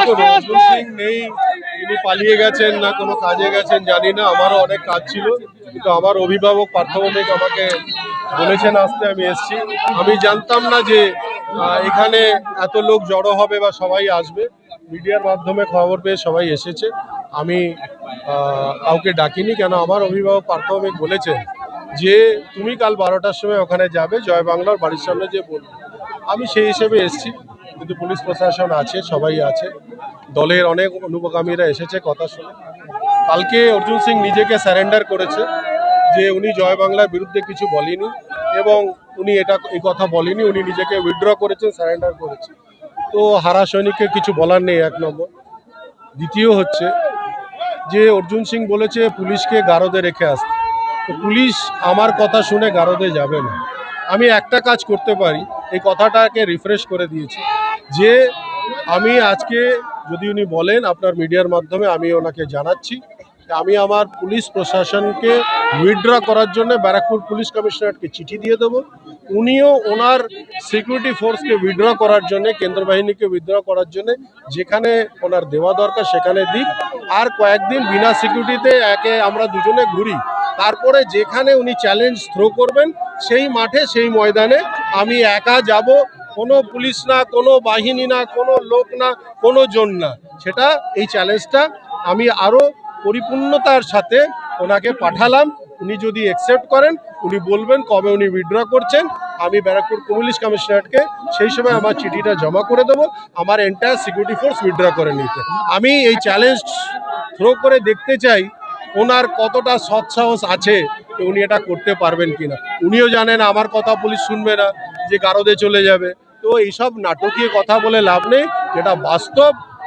দেখুন, অর্জুন সিং নেই, তিনি পালিয়ে গেছেন না কোনো কাজে গেছেন জানি না। আমারও অনেক কাজ ছিল, কিন্তু আমার অভিভাবক পার্থভৌমিক আমাকে বলেছেন আসতে, আমি এসেছি। আমি জানতাম না যে এখানে এত লোক জড়ো হবে বা সবাই আসবে। মিডিয়ার মাধ্যমে খবর পেয়ে সবাই এসেছে। আমি কাউকে ডাকিনি, কেন আমার অভিভাবক পার্থভৌমিক বলেছেন যে তুমি কাল 12টার সময় ওখানে যাবে, জয় বাংলার বাড়ির সামনে যে বলবে। আমি সেই হিসেবে এসেছি, কিন্তু পুলিশ প্রশাসন আছে, সবাই আছে, দলের অনেক অনুগামীরা এসেছে কথা শুনে। কালকে অর্জুন সিং নিজেকে স্যারেন্ডার করেছে যে উনি জয় বাংলার বিরুদ্ধে কিছু বলেনি, এবং উনি এই কথা বলেনি, উনি নিজেকে উইথড্র করেছেন, স্যারেন্ডার করেছে। তো হারা সৈনিককে কিছু বলার নেই, এক নম্বর। দ্বিতীয় হচ্ছে যে অর্জুন সিং বলেছে পুলিশকে গারদে রেখে আসতে, তো পুলিশ আমার কথা শুনে গারদে যাবে না। আমি একটা কাজ করতে পারি, এই কথাটাকে রিফ্রেশ করে দিয়েছি যে আমি আজকে, যদি উনি বলেন আপনার মিডিয়ার মাধ্যমে, আমি ওনাকে জানাচ্ছি আমি আমার পুলিশ প্রশাসনকে উইথড্র করার জন্য ব্যারাকপুর পুলিশ কমিশনারকে চিঠি দিয়ে দেবো। উনিও ওনার সিকিউরিটি ফোর্সকে উইথড্র করার জন্য, কেন্দ্র বাহিনীকে উইথড্র করার জন্য যেখানে ওনার দেওয়া দরকার সেখানে দিক। আর কয়েকদিন বিনা সিকিউরিটিতে একে আমরা দুজনে ঘুরি, তারপরে যেখানে উনি চ্যালেঞ্জ থ্রো করবেন সেই মাঠে, সেই ময়দানে আমি একা যাব। কোনো পুলিশ না, কোনো বাহিনী না, কোনো লোক না, কোনো জন না। সেটা, এই চ্যালেঞ্জটা আমি আরও পরিপূর্ণতার সাথে ওনাকে পাঠালাম। উনি যদি অ্যাকসেপ্ট করেন, উনি বলবেন কবে উনি উইথড্র করছেন, আমি ব্যারাকপুর পুলিশ কমিশনারকে সেই সময় আমার চিঠিটা জমা করে দেবো, আমার এন্টায়ার সিকিউরিটি ফোর্স উইথড্র করে নিতে। আমি এই চ্যালেঞ্জ থ্রো করে দেখতে চাই ওনার কতটা সৎসাহস আছে, উনি এটা করতে পারবেন কিনা। উনিও জানেন আমার কথা পুলিশ শুনবে না, যে গারদে চলে যাবে। তো এইসব নাটকীয় কথা বলে লাভ নেই, যেটা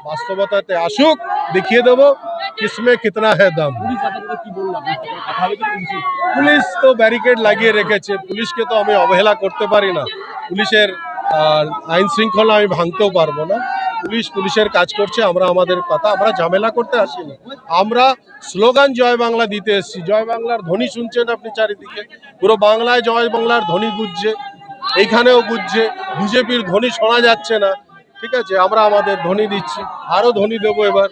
বাস্তবতাতে আসুক, দেখিয়ে দেবো কিসমে কিতনা হ্যায় দাম। পুলিশ তো ব্যারিকেড লাগিয়ে রেখেছে, পুলিশকে তো আমি অবহেলা করতে পারি না। পুলিশের আইন শৃঙ্খলা আমি ভাঙতেও পারবো না। পুলিশের কাজ করছে, আমরা আমাদের কথা, আমরা ঝামেলা করতে আসি না। আমরা স্লোগান জয় বাংলা দিতে এসেছি। জয় বাংলার ধ্বনি শুনছেন আপনি চারিদিকে, পুরো বাংলায় জয় বাংলার ধ্বনি গুজছে, এইখানেও গুজছে। বিজেপির ধ্বনি শোনা যাচ্ছে না, ঠিক আছে, আমরা আমাদের ধ্বনি দিচ্ছি, আরো ধ্বনি দেবো এবার।